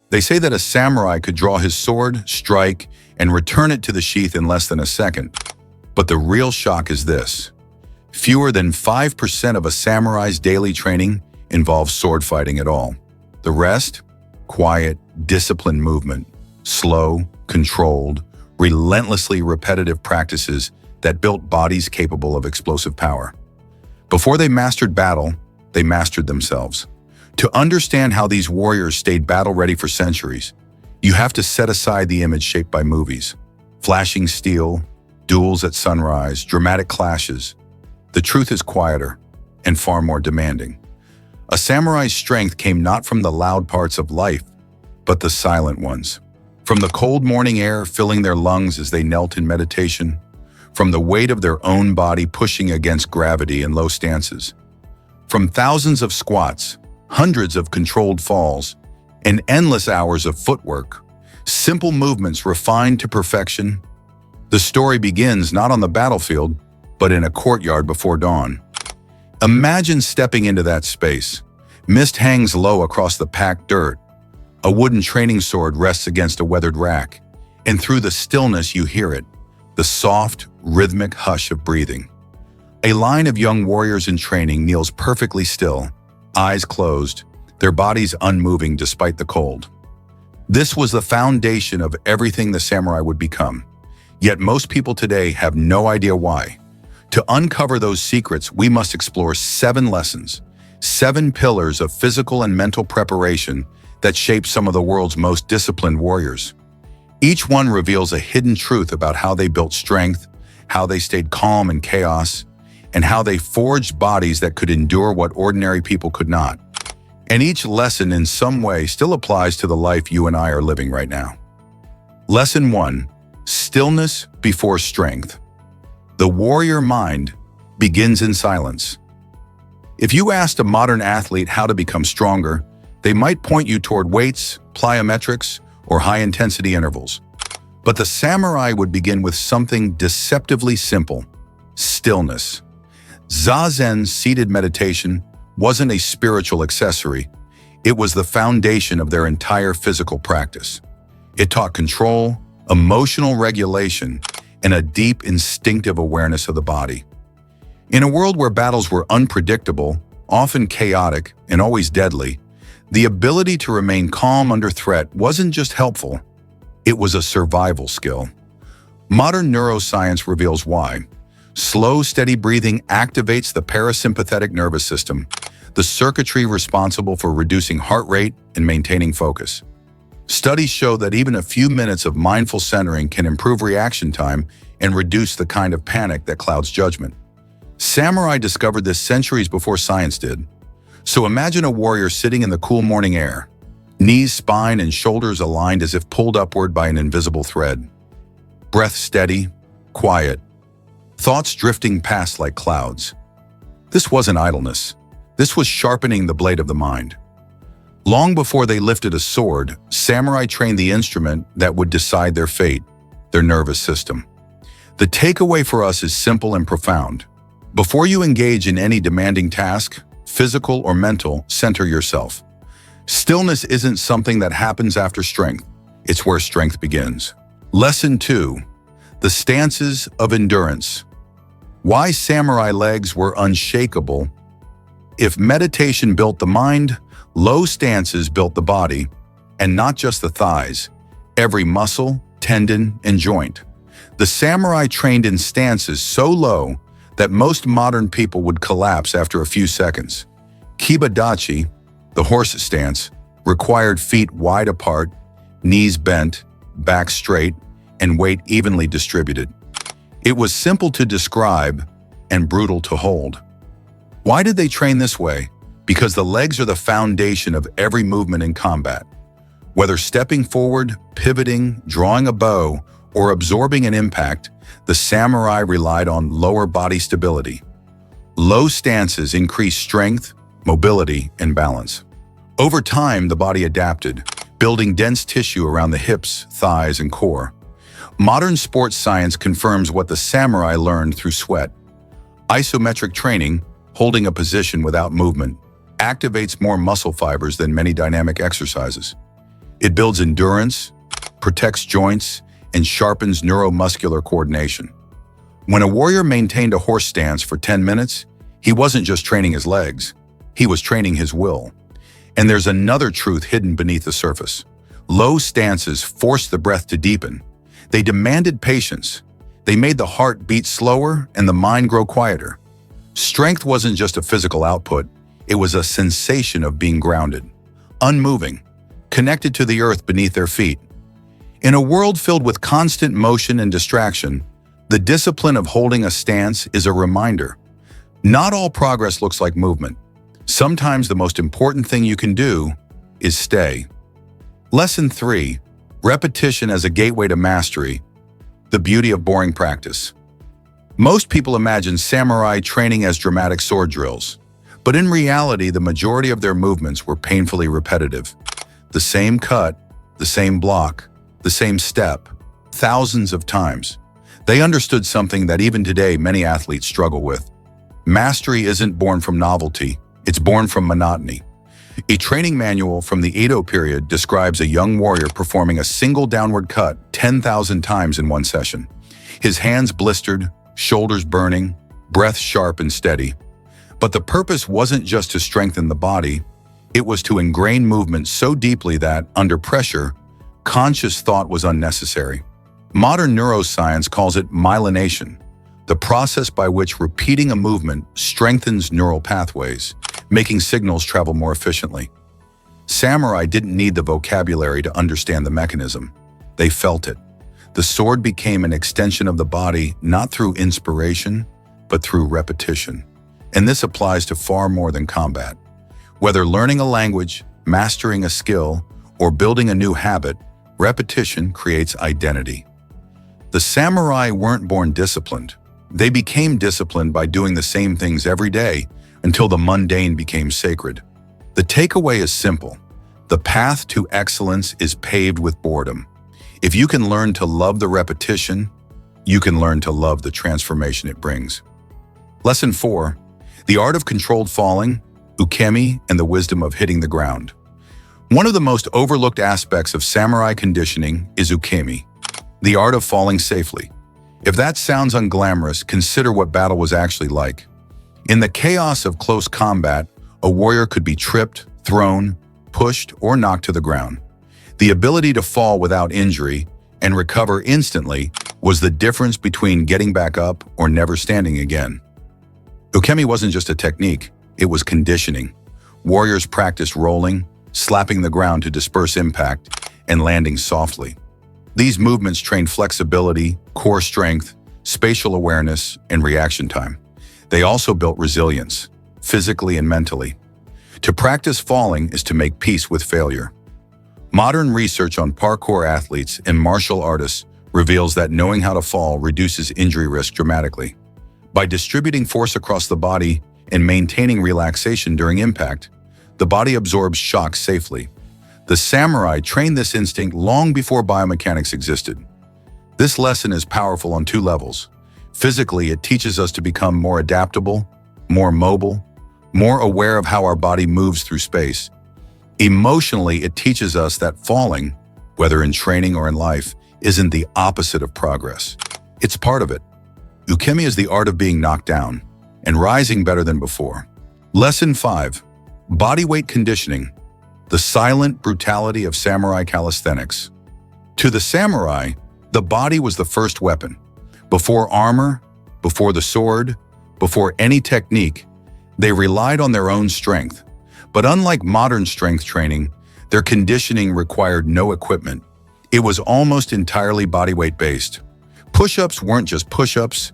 They say that a samurai could draw his sword, strike, and return it to the sheath in less than a second. But the real shock is this. Fewer than 5% of a samurai's daily training involves sword fighting at all. The rest? Quiet, disciplined movement. Slow, controlled, relentlessly repetitive practices that built bodies capable of explosive power. Before they mastered battle, they mastered themselves. To understand how these warriors stayed battle-ready for centuries, you have to set aside the image shaped by movies. Flashing steel, duels at sunrise, dramatic clashes. The truth is quieter and far more demanding. A samurai's strength came not from the loud parts of life, but the silent ones. From the cold morning air filling their lungs as they knelt in meditation, from the weight of their own body pushing against gravity in low stances, from thousands of squats, hundreds of controlled falls, and endless hours of footwork, simple movements refined to perfection. The story begins not on the battlefield, but in a courtyard before dawn. Imagine stepping into that space. Mist hangs low across the packed dirt. A wooden training sword rests against a weathered rack, and through the stillness you hear it, the soft, rhythmic hush of breathing. A line of young warriors in training kneels perfectly still, eyes closed, their bodies unmoving despite the cold. This was the foundation of everything the samurai would become. Yet most people today have no idea why. To uncover those secrets, we must explore 7 lessons, 7 pillars of physical and mental preparation that shape some of the world's most disciplined warriors. Each one reveals a hidden truth about how they built strength, how they stayed calm in chaos, and how they forged bodies that could endure what ordinary people could not. And each lesson in some way still applies to the life you and I are living right now. Lesson 1. Stillness before strength. The warrior mind begins in silence. If you asked a modern athlete how to become stronger, they might point you toward weights, plyometrics, or high-intensity intervals. But the samurai would begin with something deceptively simple: stillness. Zazen's seated meditation wasn't a spiritual accessory. It was the foundation of their entire physical practice. It taught control, emotional regulation, and a deep instinctive awareness of the body. In a world where battles were unpredictable, often chaotic, and always deadly, the ability to remain calm under threat wasn't just helpful, it was a survival skill. Modern neuroscience reveals why. Slow, steady breathing activates the parasympathetic nervous system, the circuitry responsible for reducing heart rate and maintaining focus. Studies show that even a few minutes of mindful centering can improve reaction time and reduce the kind of panic that clouds judgment. Samurai discovered this centuries before science did. So imagine a warrior sitting in the cool morning air, knees, spine, and shoulders aligned as if pulled upward by an invisible thread. Breath steady, quiet, thoughts drifting past like clouds. This wasn't idleness. This was sharpening the blade of the mind. Long before they lifted a sword, samurai trained the instrument that would decide their fate, their nervous system. The takeaway for us is simple and profound. Before you engage in any demanding task, physical or mental, center yourself. Stillness isn't something that happens after strength. It's where strength begins. Lesson 2. The stances of endurance. Why samurai legs were unshakable. If meditation built the mind, low stances built the body, and not just the thighs, every muscle, tendon, and joint. The samurai trained in stances so low that most modern people would collapse after a few seconds. Kibadachi, the horse stance, required feet wide apart, knees bent, back straight, and weight evenly distributed. It was simple to describe and brutal to hold. Why did they train this way? Because the legs are the foundation of every movement in combat. Whether stepping forward, pivoting, drawing a bow, or absorbing an impact, the samurai relied on lower body stability. Low stances increased strength, mobility, and balance. Over time, the body adapted, building dense tissue around the hips, thighs, and core. Modern sports science confirms what the samurai learned through sweat. Isometric training, holding a position without movement, activates more muscle fibers than many dynamic exercises. It builds endurance, protects joints, and sharpens neuromuscular coordination. When a warrior maintained a horse stance for 10 minutes, he wasn't just training his legs, he was training his will. And there's another truth hidden beneath the surface. Low stances forced the breath to deepen. They demanded patience. They made the heart beat slower and the mind grow quieter. Strength wasn't just a physical output, it was a sensation of being grounded, unmoving, connected to the earth beneath their feet. In a world filled with constant motion and distraction, the discipline of holding a stance is a reminder. Not all progress looks like movement. Sometimes the most important thing you can do is stay. Lesson 3. Repetition as a gateway to mastery. The beauty of boring practice. Most people imagine samurai training as dramatic sword drills, but in reality, the majority of their movements were painfully repetitive. The same cut, the same block, the same step, thousands of times. They understood something that even today many athletes struggle with. Mastery isn't born from novelty, it's born from monotony. A training manual from the Edo period describes a young warrior performing a single downward cut 10,000 times in one session. His hands blistered, shoulders burning, breath sharp and steady. But the purpose wasn't just to strengthen the body, it was to ingrain movement so deeply that, under pressure, conscious thought was unnecessary. Modern neuroscience calls it myelination, the process by which repeating a movement strengthens neural pathways, making signals travel more efficiently. Samurai didn't need the vocabulary to understand the mechanism. They felt it. The sword became an extension of the body, not through inspiration, but through repetition. And this applies to far more than combat. Whether learning a language, mastering a skill, or building a new habit, repetition creates identity. The samurai weren't born disciplined. They became disciplined by doing the same things every day until the mundane became sacred. The takeaway is simple. The path to excellence is paved with boredom. If you can learn to love the repetition, you can learn to love the transformation it brings. Lesson 4. The art of controlled falling, ukemi, and the wisdom of hitting the ground. One of the most overlooked aspects of samurai conditioning is ukemi, the art of falling safely. If that sounds unglamorous, consider what battle was actually like. In the chaos of close combat, a warrior could be tripped, thrown, pushed, or knocked to the ground. The ability to fall without injury and recover instantly was the difference between getting back up or never standing again. Ukemi wasn't just a technique, it was conditioning. Warriors practiced rolling, slapping the ground to disperse impact, and landing softly. These movements trained flexibility, core strength, spatial awareness, and reaction time. They also built resilience, physically and mentally. To practice falling is to make peace with failure. Modern research on parkour athletes and martial artists reveals that knowing how to fall reduces injury risk dramatically. By distributing force across the body and maintaining relaxation during impact, the body absorbs shock safely. The samurai trained this instinct long before biomechanics existed. This lesson is powerful on two levels. Physically, it teaches us to become more adaptable, more mobile, more aware of how our body moves through space. Emotionally, it teaches us that falling, whether in training or in life, isn't the opposite of progress. It's part of it. Ukemi is the art of being knocked down and rising better than before. Lesson 5. Bodyweight conditioning. The silent brutality of samurai calisthenics. To the samurai, the body was the first weapon. Before armor, before the sword, before any technique, they relied on their own strength. But unlike modern strength training, their conditioning required no equipment. It was almost entirely bodyweight based. Push-ups weren't just push-ups.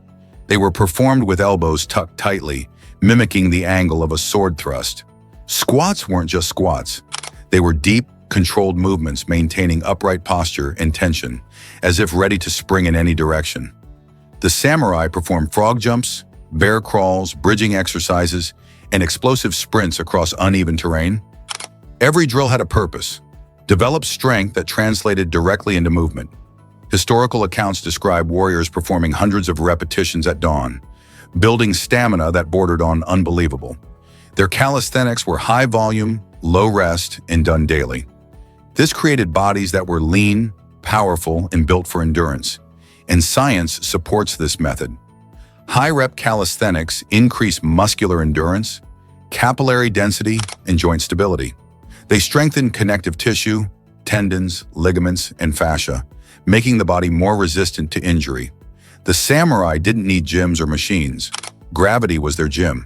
They were performed with elbows tucked tightly, mimicking the angle of a sword thrust. Squats weren't just squats. They were deep, controlled movements maintaining upright posture and tension, as if ready to spring in any direction. The samurai performed frog jumps, bear crawls, bridging exercises, and explosive sprints across uneven terrain. Every drill had a purpose: develop strength that translated directly into movement. Historical accounts describe warriors performing hundreds of repetitions at dawn, building stamina that bordered on unbelievable. Their calisthenics were high volume, low rest, and done daily. This created bodies that were lean, powerful, and built for endurance. And science supports this method. High-rep calisthenics increase muscular endurance, capillary density, and joint stability. They strengthen connective tissue, tendons, ligaments, and fascia, making the body more resistant to injury. The samurai didn't need gyms or machines. Gravity was their gym.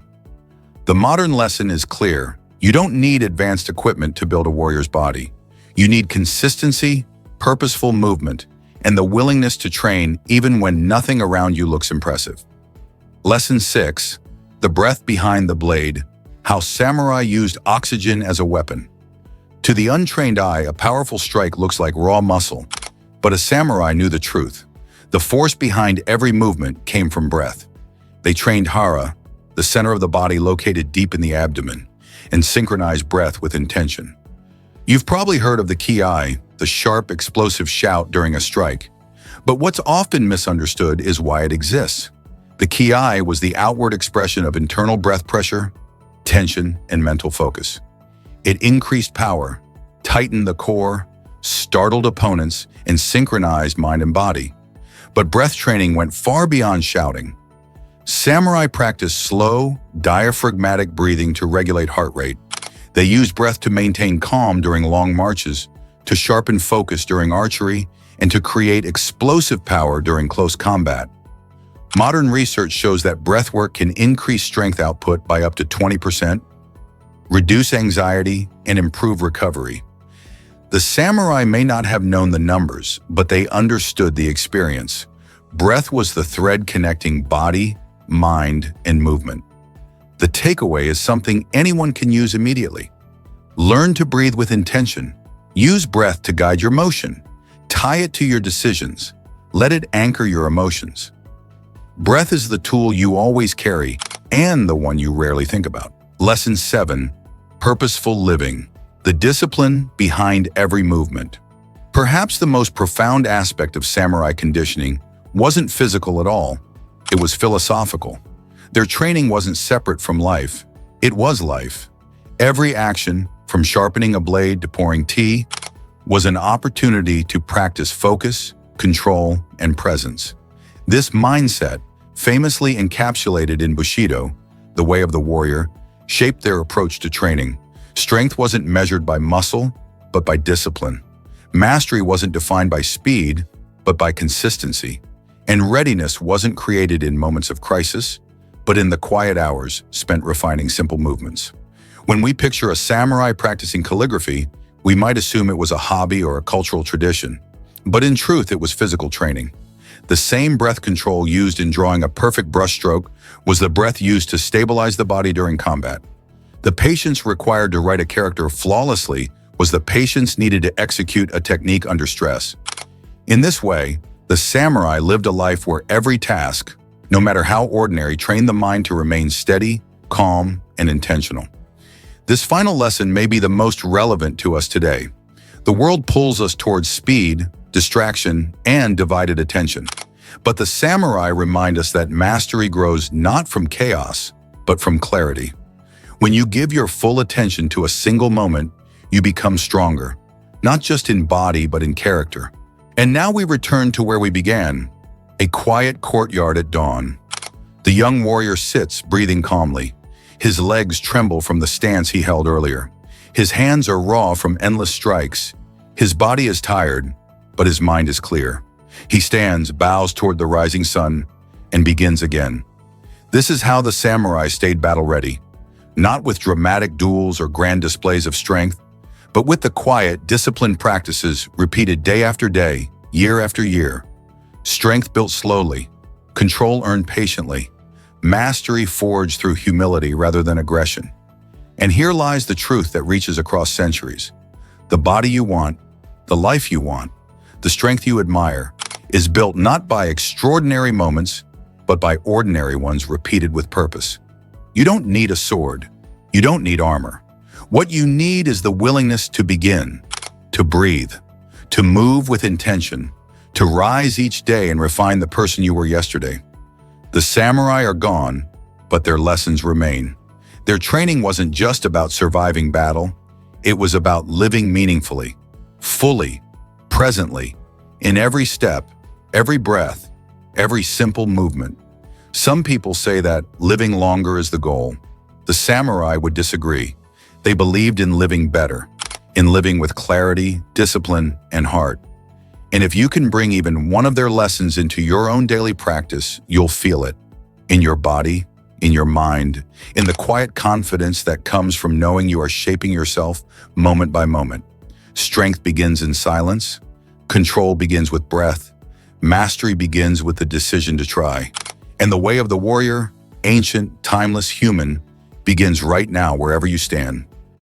The modern lesson is clear. You don't need advanced equipment to build a warrior's body. You need consistency, purposeful movement, and the willingness to train even when nothing around you looks impressive. Lesson 6. The breath behind the blade. How samurai used oxygen as a weapon. To the untrained eye, a powerful strike looks like raw muscle, but a samurai knew the truth. The force behind every movement came from breath. They trained hara, the center of the body located deep in the abdomen, and synchronized breath with intention. You've probably heard of the ki, the sharp, explosive shout during a strike. But what's often misunderstood is why it exists. The ki was the outward expression of internal breath pressure, tension, and mental focus. It increased power, tightened the core, startled opponents, and synchronized mind and body. But breath training went far beyond shouting. Samurai practiced slow, diaphragmatic breathing to regulate heart rate. They used breath to maintain calm during long marches, to sharpen focus during archery, and to create explosive power during close combat. Modern research shows that breathwork can increase strength output by up to 20%, reduce anxiety, and improve recovery. The samurai may not have known the numbers, but they understood the experience. Breath was the thread connecting body, mind, and movement. The takeaway is something anyone can use immediately. Learn to breathe with intention. Use breath to guide your motion. Tie it to your decisions. Let it anchor your emotions. Breath is the tool you always carry and the one you rarely think about. Lesson 7. Purposeful living. The discipline behind every movement. Perhaps the most profound aspect of samurai conditioning wasn't physical at all. It was philosophical. Their training wasn't separate from life. It was life. Every action, from sharpening a blade to pouring tea, was an opportunity to practice focus, control, and presence. This mindset, famously encapsulated in Bushido, the way of the warrior, shaped their approach to training. Strength wasn't measured by muscle, but by discipline. Mastery wasn't defined by speed, but by consistency. And readiness wasn't created in moments of crisis, but in the quiet hours spent refining simple movements. When we picture a samurai practicing calligraphy, we might assume it was a hobby or a cultural tradition. But in truth, it was physical training. The same breath control used in drawing a perfect brushstroke was the breath used to stabilize the body during combat. The patience required to write a character flawlessly was the patience needed to execute a technique under stress. In this way, the samurai lived a life where every task, no matter how ordinary, trained the mind to remain steady, calm, and intentional. This final lesson may be the most relevant to us today. The world pulls us towards speed, distraction, and divided attention. But the samurai remind us that mastery grows not from chaos, but from clarity. When you give your full attention to a single moment, you become stronger, not just in body, but in character. And now we return to where we began, a quiet courtyard at dawn. The young warrior sits, breathing calmly. His legs tremble from the stance he held earlier. His hands are raw from endless strikes. His body is tired, but his mind is clear. He stands, bows toward the rising sun, and begins again. This is how the samurai stayed battle-ready, not with dramatic duels or grand displays of strength, but with the quiet, disciplined practices repeated day after day, year after year. Strength built slowly, control earned patiently, mastery forged through humility rather than aggression. And here lies the truth that reaches across centuries. The body you want, the life you want, the strength you admire, is built not by extraordinary moments, but by ordinary ones repeated with purpose. You don't need a sword. You don't need armor. What you need is the willingness to begin, to breathe, to move with intention, to rise each day and refine the person you were yesterday. The samurai are gone, but their lessons remain. Their training wasn't just about surviving battle. It was about living meaningfully, fully, presently, in every step, every breath, every simple movement. Some people say that living longer is the goal. The samurai would disagree. They believed in living better, in living with clarity, discipline, and heart. And if you can bring even one of their lessons into your own daily practice, you'll feel it. In your body, in your mind, in the quiet confidence that comes from knowing you are shaping yourself moment by moment. Strength begins in silence. Control begins with breath. Mastery begins with the decision to try. And the way of the warrior, ancient, timeless, human, begins right now wherever you stand.